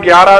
11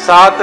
7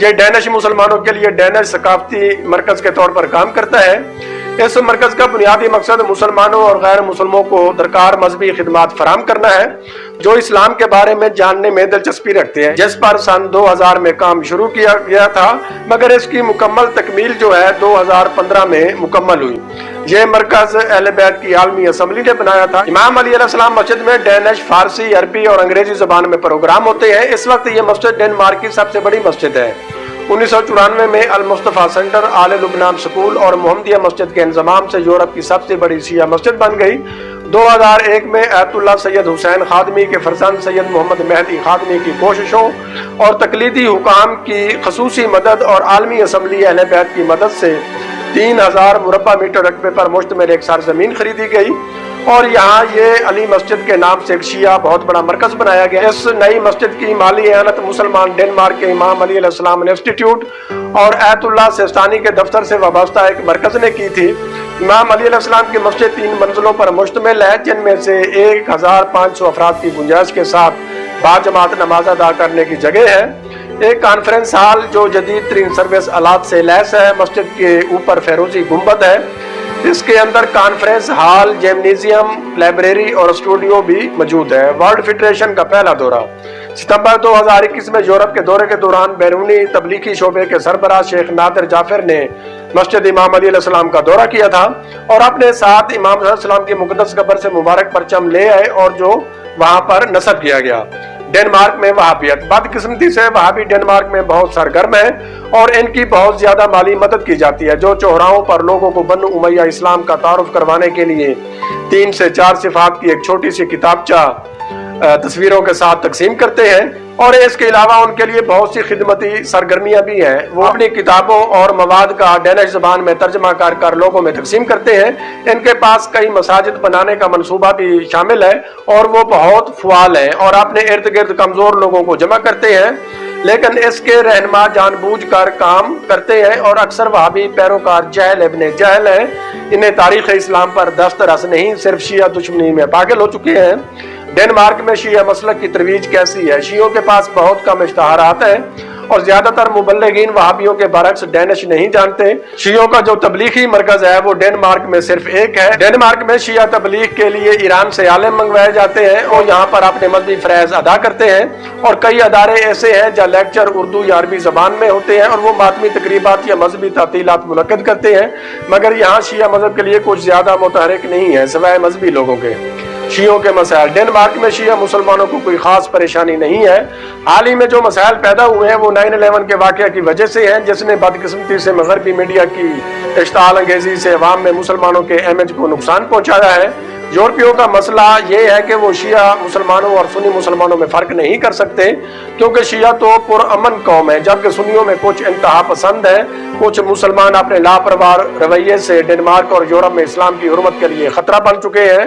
یہ ڈینش مسلمانوں کے لیے ڈینش ثقافتی مرکز کے طور پر کام کرتا ہے۔ اس مرکز کا بنیادی مقصد مسلمانوں اور غیر مسلموں کو درکار مذہبی خدمات فراہم کرنا ہے جو اسلام کے بارے میں جاننے میں دلچسپی رکھتے ہیں، جس پر سن 2000 میں کام شروع کیا گیا تھا، مگر اس کی مکمل تکمیل جو ہے 2015 میں مکمل ہوئی۔ یہ مرکز اہل بیت کی عالمی اسمبلی نے بنایا تھا۔ امام علی علیہ السلام مسجد میں ڈینش، فارسی، عربی اور انگریزی زبان میں پروگرام ہوتے ہیں۔ اس وقت یہ مسجد ڈنمارک کی سب سے بڑی مسجد ہے۔ 1994 میں المصطفیٰ سینٹر، آل لبنان سکول اور محمدیہ مسجد کے انضمام سے یورپ کی سب سے بڑی شیعہ مسجد بن گئی۔ 2001 میں آیت اللہ سید حسین خادمی کے فرزند سید محمد مہدی خادمی کی کوششوں اور تقلیدی حکام کی خصوصی مدد اور عالمی اسمبلی اہل بیت کی مدد سے 3000 مربع میٹر رقبے پر مشتمل ایک سرزمین خریدی گئی اور یہاں یہ علی مسجد کے نام سے ایک شیعہ بہت بڑا مرکز بنایا گیا۔ اس نئی مسجد کی مالی اعانت مسلمان ڈنمارک کے امام علی علیہ السلام انسٹیٹیوٹ اور آیت اللہ سیستانی کے دفتر سے وابستہ ایک مرکز نے کی تھی۔ امام علی علیہ السلام کی مسجد 3 منزلوں پر مشتمل ہے، جن میں سے 1500 افراد کی گنجائش کے ساتھ باجماعت نماز ادا کرنے کی جگہ ہے۔ ایک کانفرنس ہال جو جدید ترین سروس آلات سے لیس ہے، مسجد کے اوپر فیروزی گنبد ہے۔ اس کے اندر کانفرنس ہال، جیمنیزیم، لائبریری اور اسٹوڈیو بھی موجود ہے۔ ورلڈ فیڈریشن کا پہلا دورہ ستمبر 2021 میں یورپ کے دورے کے دوران بیرونی تبلیغی شعبے کے سربراہ شیخ نادر جعفر نے مسجد امام علی علیہ السلام کا دورہ کیا تھا اور اپنے ساتھ امام علیہ السلام کی مقدس قبر سے مبارک پرچم لے آئے اور جو وہاں پر نصب کیا گیا۔ ڈنمارک میں وہابیت بدقسمتی سے وہابی ڈنمارک میں بہت سرگرم ہے اور ان کی بہت زیادہ مالی مدد کی جاتی ہے، جو چوراہوں پر لوگوں کو بنو امیہ اسلام کا تعارف کروانے کے لیے 3 سے 4 صفحات کی ایک چھوٹی سی کتابچہ تصویروں کے ساتھ تقسیم کرتے ہیں، اور اس کے علاوہ ان کے لیے بہت سی خدمتی سرگرمیاں بھی ہیں۔ وہ اپنی کتابوں اور مواد کا ڈینش زبان میں ترجمہ کر لوگوں میں تقسیم کرتے ہیں۔ ان کے پاس کئی مساجد بنانے کا منصوبہ بھی شامل ہے اور وہ بہت فعال ہیں اور اپنے ارد گرد کمزور لوگوں کو جمع کرتے ہیں، لیکن اس کے رہنما جان بوجھ کر کام کرتے ہیں اور اکثر وہابی پیروکار جہل ابن جہل ہیں۔ انہیں تاریخ اسلام پر دست رس نہیں، صرف شیعہ دشمنی میں پاگل ہو چکے ہیں۔ ڈنمارک میں شیعہ مسلک کی ترویج کیسی ہے؟ شیعوں کے پاس بہت کم اشتہارات ہیں اور زیادہ تر مبلغین وہابیوں کے برعکس ڈینش نہیں جانتے۔ شیعوں کا جو تبلیغی مرکز ہے وہ ڈنمارک میں صرف ایک ہے۔ ڈنمارک میں شیعہ تبلیغ کے لیے ایران سے عالم منگوائے جاتے ہیں اور یہاں پر اپنے مذہبی فرائض ادا کرتے ہیں، اور کئی ادارے ایسے ہیں جہاں لیکچر اردو یا عربی زبان میں ہوتے ہیں اور وہ ماتمی تقریبات یا مذہبی تعطیلات منعقد کرتے ہیں، مگر یہاں شیعہ مذہب کے لیے کچھ زیادہ متحرک نہیں ہے سوائے مذہبی لوگوں کے۔ شیعوں کے مسائل ڈنمارک میں شیعہ مسلمانوں کو کوئی خاص پریشانی نہیں ہے۔ حال ہی میں جو مسائل پیدا ہوئے ہیں وہ 9/11 کے واقعہ کی وجہ سے ہیں، جس نے بدقسمتی سے مغربی میڈیا کی اشتعال انگیزی سے عوام میں مسلمانوں کے امیج کو نقصان پہنچایا ہے۔ یورپیوں کا مسئلہ یہ ہے کہ وہ شیعہ مسلمانوں اور سنی مسلمانوں میں فرق نہیں کر سکتے، کیونکہ شیعہ تو پرامن قوم ہے، جبکہ سنیوں میں کچھ انتہا پسند ہیں۔ کچھ مسلمان اپنے لاپرواہ رویے سے ڈنمارک اور یورپ میں اسلام کی حرمت کے لیے خطرہ بن چکے ہیں۔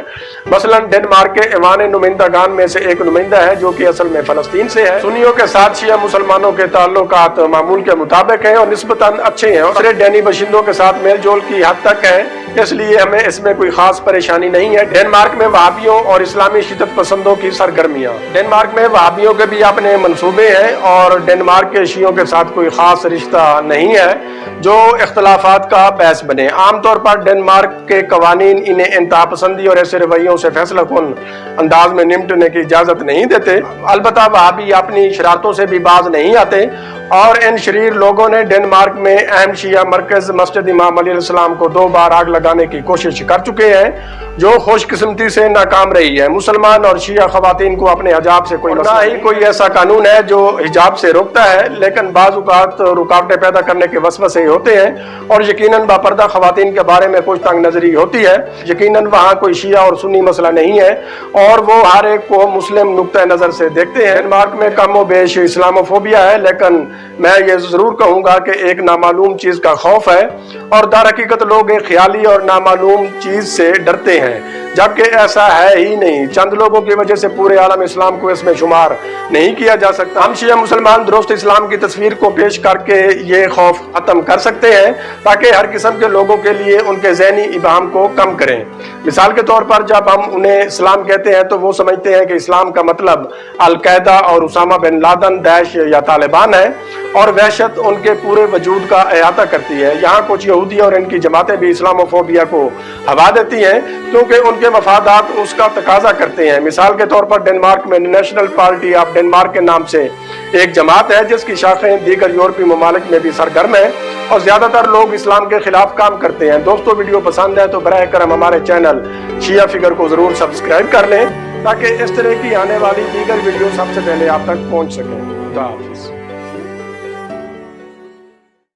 مثلا ڈنمارک کے ایوان نمائندگان میں سے ایک نمائندہ ہے جو کہ اصل میں فلسطین سے ہے۔ سنیوں کے ساتھ شیعہ مسلمانوں کے تعلقات معمول کے مطابق ہیں اور نسبتاً اچھے ہیں اور ڈینی باشندوں کے ساتھ میل جول کی حد تک ہے، اس لیے ہمیں اس میں کوئی خاص پریشانی نہیں ہے۔ ڈنمارک میں وہابیوں اور اسلامی شدت پسندوں کی سرگرمیاں ڈنمارک میں وہابیوں کے بھی اپنے منصوبے ہیں اور ڈنمارک کے شیعوں کے ساتھ کوئی خاص رشتہ نہیں ہے جو اختلافات کا باعث بنے۔ عام طور پر ڈنمارک کے قوانین انہیں انتہا پسندی اور ایسے رویوں سے فیصلہ کن انداز میں نمٹنے کی اجازت نہیں دیتے۔ البتہ وہابی اپنی شرارتوں سے بھی باز نہیں آتے اور ان شریر لوگوں نے ڈنمارک میں اہم شیعہ مرکز مسجد امام علی علیہ السلام کو 2 بار آگ لگانے کی کوشش کر چکے ہیں، جو خوش قسمتی سے ناکام رہی ہے۔ مسلمان اور شیعہ خواتین کو اپنے حجاب سے کوئی نہ ہی کوئی ایسا قانون ہے جو حجاب سے روکتا ہے، لیکن بعض اوقات رکاوٹیں پیدا کرنے کے وسوسے ہوتے ہیں اور یقیناً باپردہ خواتین کے بارے میں کچھ تنگ نظری ہوتی ہے۔ یقیناً وہاں کوئی شیعہ اور سنی مسئلہ نہیں ہے اور وہ ہر ایک کو مسلم نقطہ نظر سے دیکھتے ہیں۔ ڈنمارک میں کم و بیش اسلاموفوبیا ہے، لیکن میں یہ ضرور کہوں گا کہ ایک نامعلوم چیز کا خوف ہے اور در حقیقت لوگ ایک خیالی اور نامعلوم چیز سے ڈرتے ہیں، جبکہ ایسا ہے ہی نہیں۔ چند لوگوں کی وجہ سے پورے عالم اسلام کو اس میں شمار نہیں کیا جا سکتا۔ ہم شیعہ مسلمان درست اسلام کی تصویر کو پیش کر کے یہ خوف ختم کر سکتے ہیں تاکہ ہر قسم کے لوگوں کے لیے ان کے ذہنی ابہام کو کم کریں۔ مثال کے طور پر جب ہم انہیں اسلام کہتے ہیں تو وہ سمجھتے ہیں کہ اسلام کا مطلب القاعدہ اور اسامہ بن لادن، داعش یا طالبان ہے، اور وحشت ان کے پورے وجود کا احاطہ کرتی ہے۔ یہاں کچھ یہودی اور ان کی جماعتیں بھی اسلاموفوبیا کو ہوا دیتی ہیں کیونکہ ان کے مفادات اس کا تقاضا کرتے ہیں۔ مثال کے طور پر ڈنمارک میں نیشنل پارٹی آف ڈنمارک کے نام سے ایک جماعت ہے جس کی شاخیں دیگر یورپی ممالک میں بھی سرگرم ہیں اور زیادہ تر لوگ اسلام کے خلاف کام کرتے ہیں۔ دوستو ویڈیو پسند ہے تو براہ کرم ہمارے چینل شیعہ فگر کو ضرور سبسکرائب کر لیں تاکہ اس طرح کی آنے والی دیگر ویڈیو سب سے پہلے آپ تک پہنچ سکیں۔ خدا حافظ۔